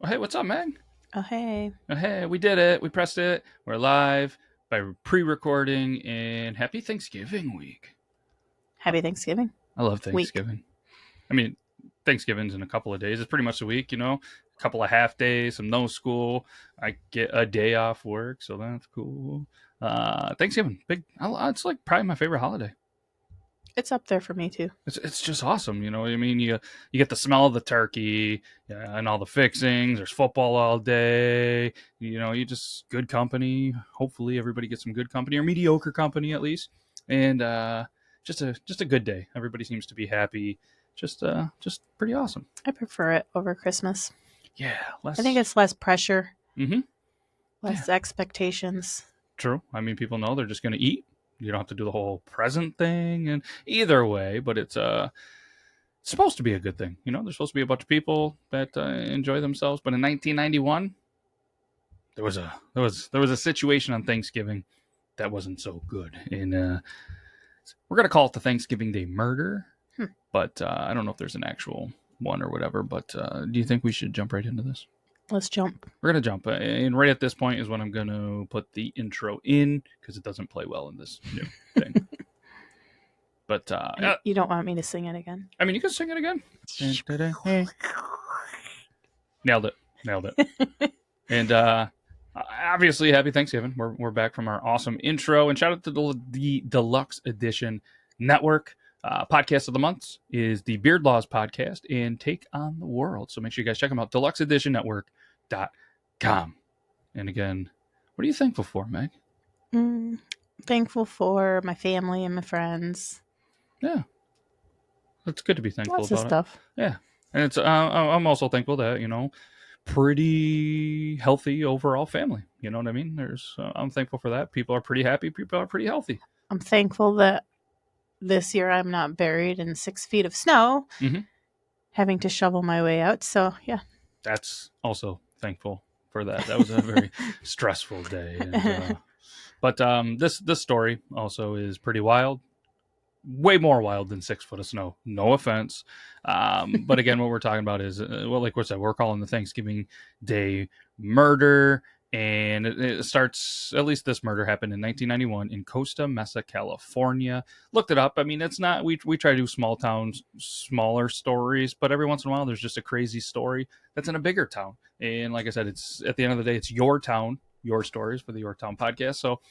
Oh, hey, what's up, Megh? Oh, hey. Oh, hey, we did it. We pressed it. We're live by pre-recording, and happy Thanksgiving week. Happy Thanksgiving I love week. Thanksgiving. I mean, Thanksgiving's in a couple of days. It's pretty much a week, A couple of half days, some no school. I get a day off work, so that's cool. Thanksgiving, big. It's like probably my favorite holiday. It's up there for me, too. It's just awesome, you know what I mean? You get the smell of the turkey, and all the fixings. There's football all day. You just good company. Hopefully, everybody gets some good company or mediocre company at least, and just a good day. Everybody seems to be happy. Just pretty awesome. I prefer it over Christmas. Yeah, I think it's less pressure, Mm-hmm. less expectations. True. I mean, people know they're just going to eat. You don't have to do the whole present thing, and either way, but it's supposed to be a good thing. There's supposed to be a bunch of people that enjoy themselves. But in 1991, there was a situation on Thanksgiving that wasn't so good, and we're gonna call it the Thanksgiving Day murder. But I don't know if there's an actual one or whatever. But do you think we should jump right into this? Let's jump. We're gonna jump, and right at this point is when I'm gonna put the intro in because it doesn't play well in this new thing. But You don't want me to sing it again? I mean, you can sing it again. Nailed it. And obviously, happy Thanksgiving. We're back from our awesome intro. And shout out to the Deluxe Edition Network. Podcast of the month is the Beard Laws Podcast and Take on the World. So make sure you guys check them out. DeluxeEditionNetwork.com. And again, what are you thankful for, Meg? Thankful for my family and my friends. Yeah. It's good to be thankful Lots about of stuff. Yeah. And it's I'm also thankful that, pretty healthy overall family. You know what I mean? I'm thankful for that. People are pretty happy. People are pretty healthy. I'm thankful that this year I'm not buried in 6 feet of snow, having to shovel my way out. So, yeah. That's also thankful for that. That was a very stressful day. But this story also is pretty wild. Way more wild than 6 foot of snow. No offense. But again, what we're talking about is, like we said, we're calling the Thanksgiving Day murder. And it starts, at least this murder happened in 1991 in Costa Mesa, California. Looked it up. I mean, it's not, we try to do small towns, smaller stories, but every once in a while there's just a crazy story that's in a bigger town. And like I said, it's at the end of the day, it's Yore Town, Yore Stories for the Yore Town Podcast. So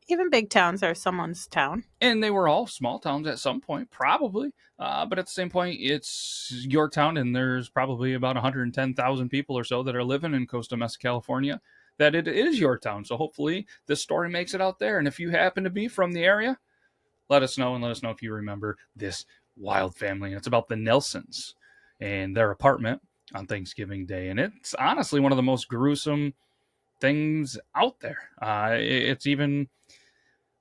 even big towns are someone's town. And they were all small towns at some point, probably. But at the same point, it's your town, and there's probably about 110,000 people or so that are living in Costa Mesa, California, that it is your town. So hopefully this story makes it out there. And if you happen to be from the area, let us know, and let us know if you remember this wild family. And it's about the Nelsons and their apartment on Thanksgiving Day. And it's honestly one of the most gruesome things out there. It's even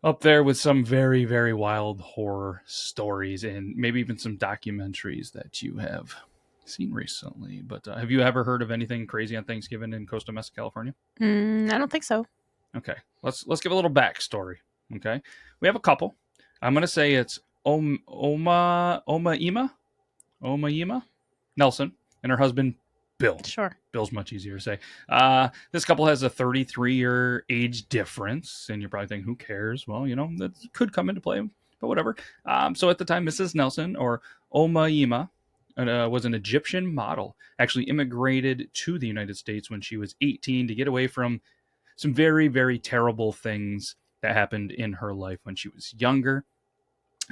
up there with some very, very wild horror stories and maybe even some documentaries that you have seen recently. But have you ever heard of anything crazy on Thanksgiving in Costa Mesa, California? I don't think so. Okay, let's give a little backstory. Okay, we have a couple. I'm gonna say it's Omaima Nelson and her husband Bill. Sure. Bill's much easier to say. This couple has a 33-year age difference, and you're probably thinking, who cares? Well, that could come into play, but whatever. So at the time, Mrs. Nelson, or Omaima, was an Egyptian model, actually immigrated to the United States when she was 18 to get away from some very, very terrible things that happened in her life when she was younger.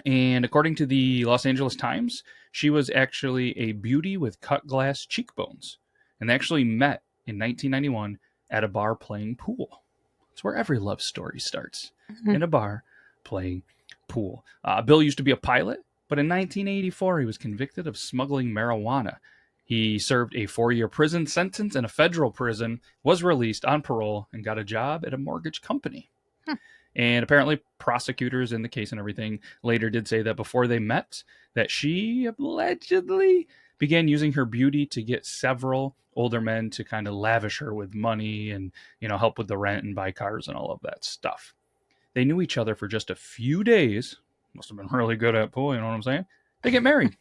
And according to the Los Angeles Times, she was actually a beauty with cut glass cheekbones. And they actually met in 1991 at a bar playing pool. It's where every love story starts, in a bar playing pool. Bill used to be a pilot, but in 1984 he was convicted of smuggling marijuana. He served a 4-year prison sentence in a federal prison, was released on parole, and got a job at a mortgage company. And apparently prosecutors in the case and everything later did say that before they met, that she allegedly began using her beauty to get several older men to kind of lavish her with money and, help with the rent and buy cars and all of that stuff. They knew each other for just a few days. Must have been really good at pool, you know what I'm saying? They get married.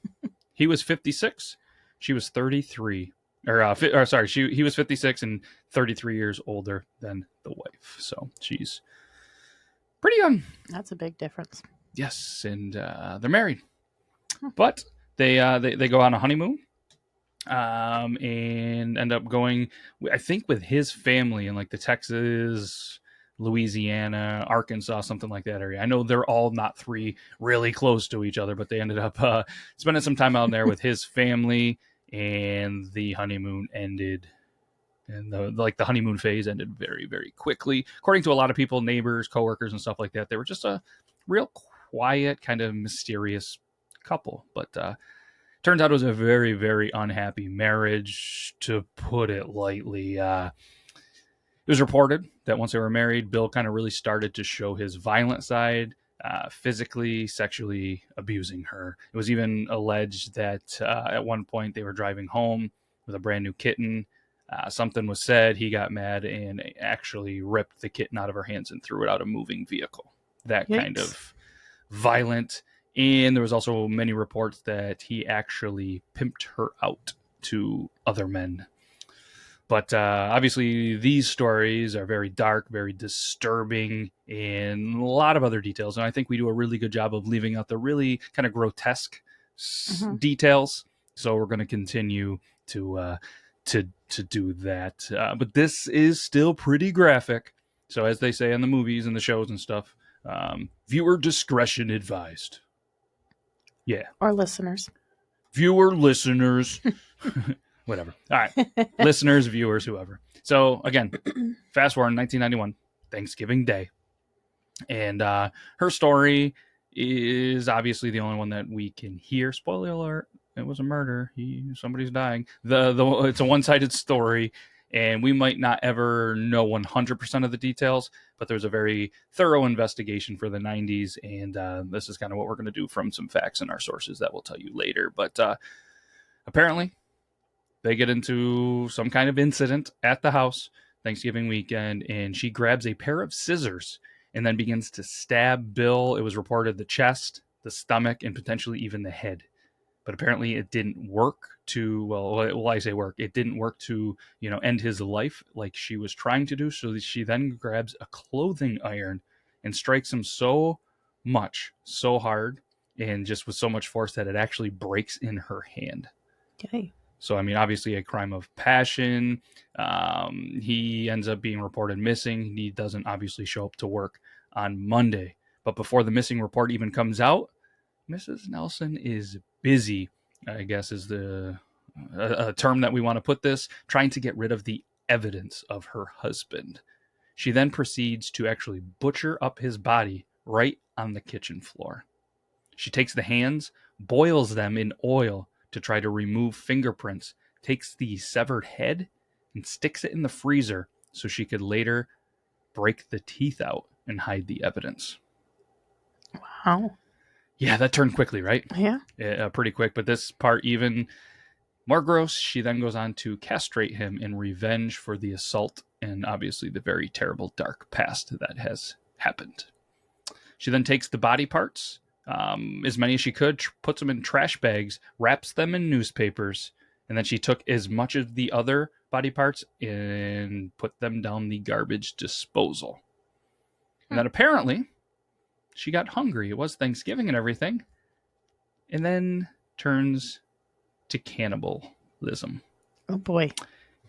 He was 56. She was 33. or sorry, he was 56 and 33 years older than the wife. So she's pretty young. That's a big difference. Yes, and they're married, but they go on a honeymoon, and end up going, I think, with his family in like the Texas, Louisiana, Arkansas, something like that area. I know they're all not three really close to each other, but they ended up spending some time out there with his family, and the honeymoon ended. And the honeymoon phase ended very, very quickly. According to a lot of people, neighbors, coworkers, and stuff like that, they were just a real quiet, kind of mysterious couple. But turns out it was a very, very unhappy marriage, to put it lightly. It was reported that once they were married, Bill kind of really started to show his violent side, physically, sexually abusing her. It was even alleged that at one point they were driving home with a brand new kitten. Something was said, he got mad and actually ripped the kitten out of her hands and threw it out a moving vehicle. That Yikes. kind of violent. And there was also many reports that he actually pimped her out to other men. But obviously these stories are very dark, very disturbing, and a lot of other details. And I think we do a really good job of leaving out the really kind of grotesque details. So we're going to continue to do that. But this is still pretty graphic. So as they say in the movies and the shows and stuff, viewer discretion advised. Yeah. Or listeners. Viewer, listeners, whatever. All right. Listeners, viewers, whoever. So again, fast forward 1991, Thanksgiving Day. And her story is obviously the only one that we can hear. Spoiler alert. It was a murder. Somebody's dying. It's a one-sided story, and we might not ever know 100% of the details, but there's a very thorough investigation for the 90s, and this is kind of what we're going to do from some facts in our sources that we'll tell you later. But apparently, they get into some kind of incident at the house Thanksgiving weekend, and she grabs a pair of scissors and then begins to stab Bill. It was reported the chest, the stomach, and potentially even the head. But apparently it didn't work I say work. It didn't work to, end his life like she was trying to do. So she then grabs a clothing iron and strikes him so much, so hard, and just with so much force that it actually breaks in her hand. Okay. So, I mean, obviously a crime of passion. He ends up being reported missing. He doesn't obviously show up to work on Monday. But before the missing report even comes out, Mrs. Nelson is busy, I guess is the a term that we want to put this, trying to get rid of the evidence of her husband. She then proceeds to actually butcher up his body right on the kitchen floor. She takes the hands, boils them in oil to try to remove fingerprints, takes the severed head and sticks it in the freezer so she could later break the teeth out and hide the evidence. Wow. Yeah, that turned quickly, right? Yeah. Pretty quick, but this part even more gross. She then goes on to castrate him in revenge for the assault and obviously the very terrible dark past that has happened. She then takes the body parts, as many as she could, puts them in trash bags, wraps them in newspapers, and then she took as much of the other body parts and put them down the garbage disposal. And then apparently she got hungry. It was Thanksgiving and everything. And then turns to cannibalism. Oh, boy.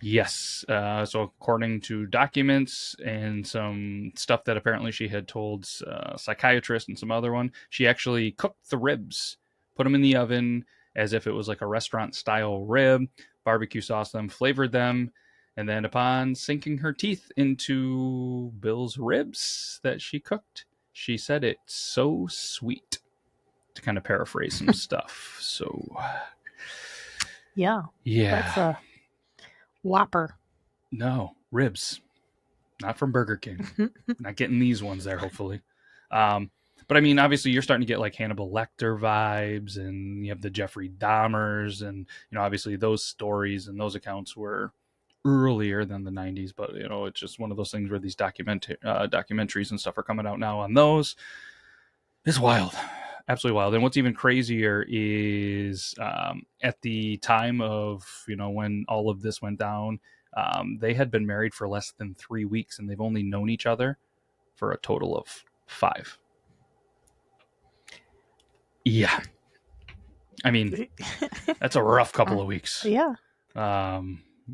Yes. So according to documents and some stuff that apparently she had told a psychiatrist and some other one, she actually cooked the ribs, put them in the oven as if it was like a restaurant-style rib, barbecue sauce them, flavored them, and then upon sinking her teeth into Bill's ribs that she cooked, she said it's so sweet, to kind of paraphrase some stuff. So, yeah. That's a Whopper. No, ribs. Not from Burger King. Not getting these ones there, hopefully. But I mean, obviously, you're starting to get like Hannibal Lecter vibes, and you have the Jeffrey Dahmers, and obviously those stories and those accounts were earlier than the 90s. But it's just one of those things where these documentaries and stuff are coming out now on those. It's wild. Absolutely wild. And what's even crazier is at the time of, when all of this went down, they had been married for less than 3 weeks, and they've only known each other for a total of 5. Yeah. I mean, that's a rough couple of weeks. Yeah. A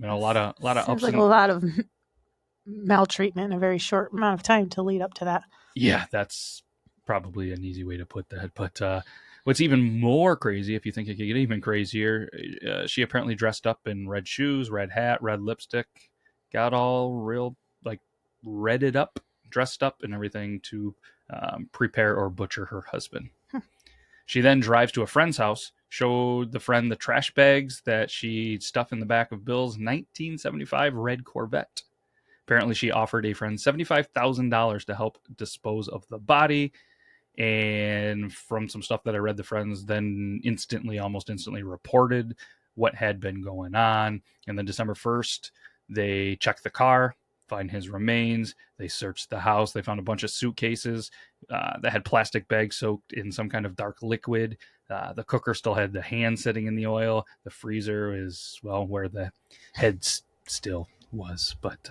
lot of Seems ups like a lot of maltreatment in a very short amount of time to lead up to that. Yeah, that's probably an easy way to put that. But what's even more crazy, if you think it could get even crazier, she apparently dressed up in red shoes, red hat, red lipstick, got all real, like, redded up, dressed up and everything to prepare or butcher her husband. She then drives to a friend's house, showed the friend the trash bags that she stuffed in the back of Bill's 1975 red Corvette. Apparently, she offered a friend $75,000 to help dispose of the body. And from some stuff that I read, the friends then almost instantly reported what had been going on. And then December 1st, they checked the car, find his remains. They searched the house. They found a bunch of suitcases that had plastic bags soaked in some kind of dark liquid. The cooker still had the hand sitting in the oil. The freezer is, where the head still was. But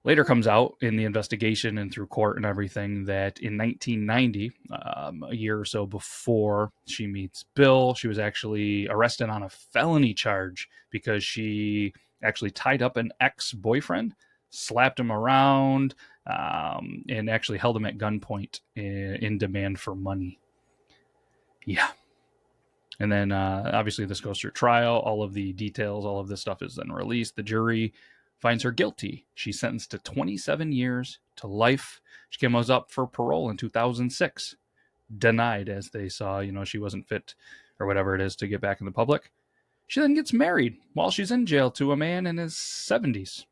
later comes out in the investigation and through court and everything that in 1990, a year or so before she meets Bill, she was actually arrested on a felony charge because she actually tied up an ex-boyfriend, slapped him around, and actually held him at gunpoint in demand for money. Yeah. And then obviously this goes through trial. All of the details, all of this stuff is then released. The jury finds her guilty. She's sentenced to 27 years to life. She came up for parole in 2006. Denied, as they saw, she wasn't fit or whatever it is to get back in the public. She then gets married while she's in jail to a man in his 70s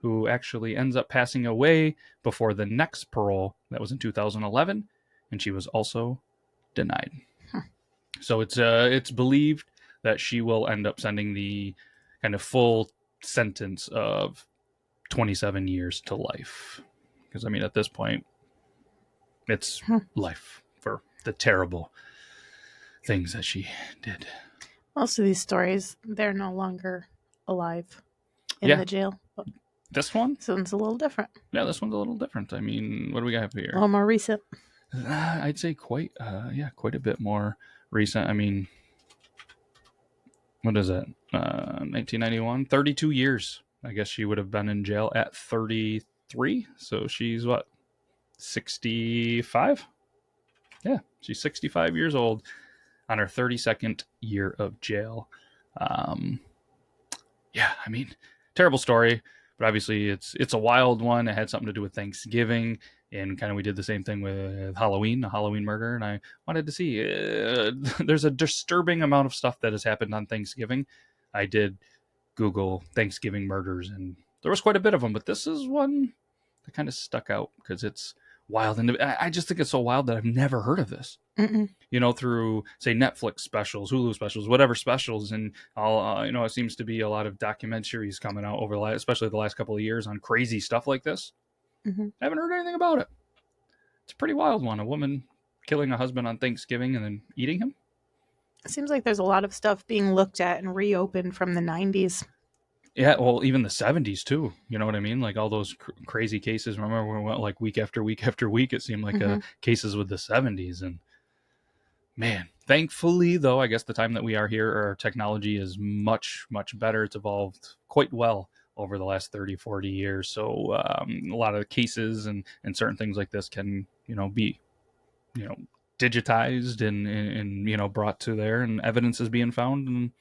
who actually ends up passing away before the next parole. That was in 2011, and she was also denied. So it's believed that she will end up sending the kind of full sentence of 27 years to life. Because, at this point, it's life for the terrible things that she did. Most of these stories, they're no longer alive in the jail. But this one? This one's a little different. Yeah, this one's a little different. What do we got here? A little more recent. I'd say quite a bit more recent. What is it? 1991, 32 years. I guess she would have been in jail at 33. So she's what? 65? Yeah, she's 65 years old on her 32nd year of jail. Terrible story, but obviously it's a wild one. It had something to do with Thanksgiving, and kind of we did the same thing with Halloween, a Halloween murder, and I wanted to see. There's a disturbing amount of stuff that has happened on Thanksgiving. I did Google Thanksgiving murders, and there was quite a bit of them, but this is one that kind of stuck out because it's wild, and I just think it's so wild that I've never heard of this. Mm-mm. Through, say, Netflix specials, Hulu specials, whatever specials, and all, it seems to be a lot of documentaries coming out over especially the last couple of years on crazy stuff like this. Mm-hmm. I haven't heard anything about it. It's a pretty wild one. A woman killing a husband on Thanksgiving and then eating him. It seems like there's a lot of stuff being looked at and reopened from the 90s. Yeah, well, even the 70s too. You know what I mean? Like all those crazy cases. Remember when we went like week after week after week? It seemed like cases with the 70s. And man, thankfully, though, I guess the time that we are here, our technology is much, much better. It's evolved quite well over the last 30, 40 years. So a lot of cases and certain things like this can, be, digitized and brought to there, and evidence is being found. And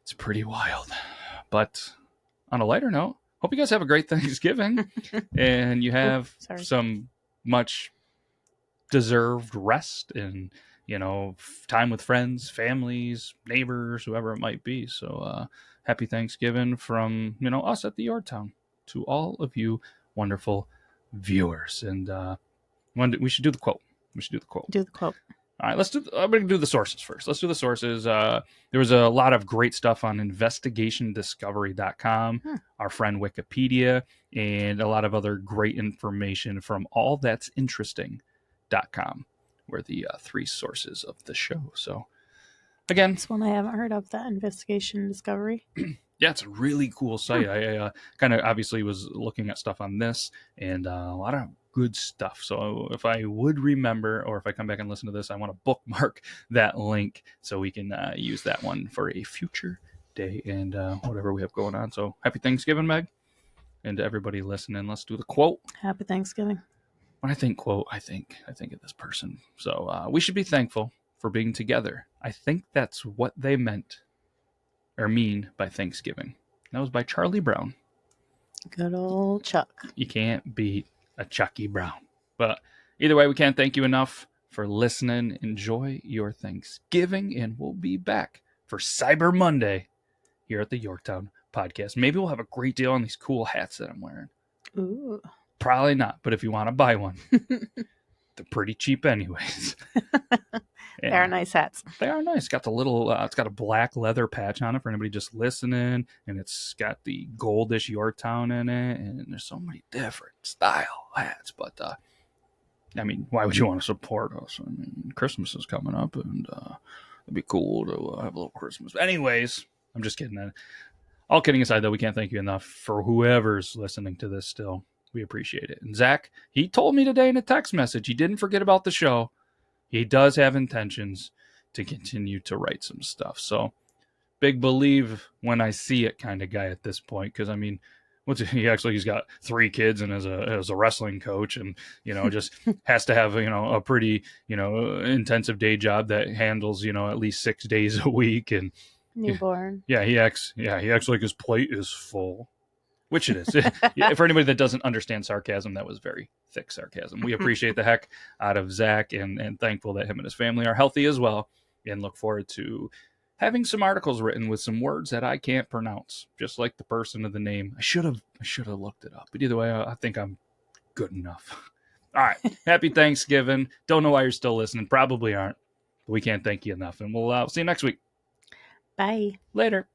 it's pretty wild. But on a lighter note, hope you guys have a great Thanksgiving and you have some much deserved rest and, time with friends, families, neighbors, whoever it might be. So happy Thanksgiving from, us at the Yore Town to all of you wonderful viewers. And we should do the quote. Do the quote. All right, I'm going to do the sources first. Let's do the sources. There was a lot of great stuff on investigationdiscovery.com, our friend Wikipedia, and a lot of other great information from allthat'sinteresting.com. were the three sources of the show. So again, This one I haven't heard of, that Investigation Discovery. Yeah, it's a really cool site. I kind of obviously was looking at stuff on this and a lot of good stuff. So if I would remember, or if I come back and listen to this, I want to bookmark that link so we can use that one for a future day and whatever we have going on. So happy Thanksgiving, Meg, and to everybody listening. Let's do the quote. Happy Thanksgiving. When I think quote, I think of this person. So we should be thankful for being together. I think that's what they meant or mean by Thanksgiving. That was by Charlie Brown. Good old Chuck. You can't beat a Chucky Brown. But either way, we can't thank you enough for listening. Enjoy your Thanksgiving, and we'll be back for Cyber Monday here at the Yore Town Podcast. Maybe we'll have a great deal on these cool hats that I'm wearing. Ooh. Probably not, but if you want to buy one, they're pretty cheap anyways. They are nice hats. They are nice. Got the little, it's got a black leather patch on it for anybody just listening, and it's got the goldish Yore Town in it, and there's so many different style hats. But I mean, why would you want to support us? I mean, Christmas is coming up, and it'd be cool to have a little Christmas. But anyways, I'm just kidding. All kidding aside, though, we can't thank you enough for whoever's listening to this still. We appreciate it. And Zach, he told me today in a text message, he didn't forget about the show. He does have intentions to continue to write some stuff. So big believe when I see it kind of guy at this point. Because, I mean, he's got 3 kids and as a wrestling coach and, just has to have, a pretty, intensive day job that handles, at least 6 days a week. And newborn. Yeah, he acts like his plate is full. Which it is. For anybody that doesn't understand sarcasm, that was very thick sarcasm. We appreciate the heck out of Zach and thankful that him and his family are healthy as well, and look forward to having some articles written with some words that I can't pronounce, just like the person of the name. I should have looked it up, but either way, I think I'm good enough. All right, happy Thanksgiving. Don't know why you're still listening. Probably aren't, but we can't thank you enough, and we'll see you next week. Bye. Later.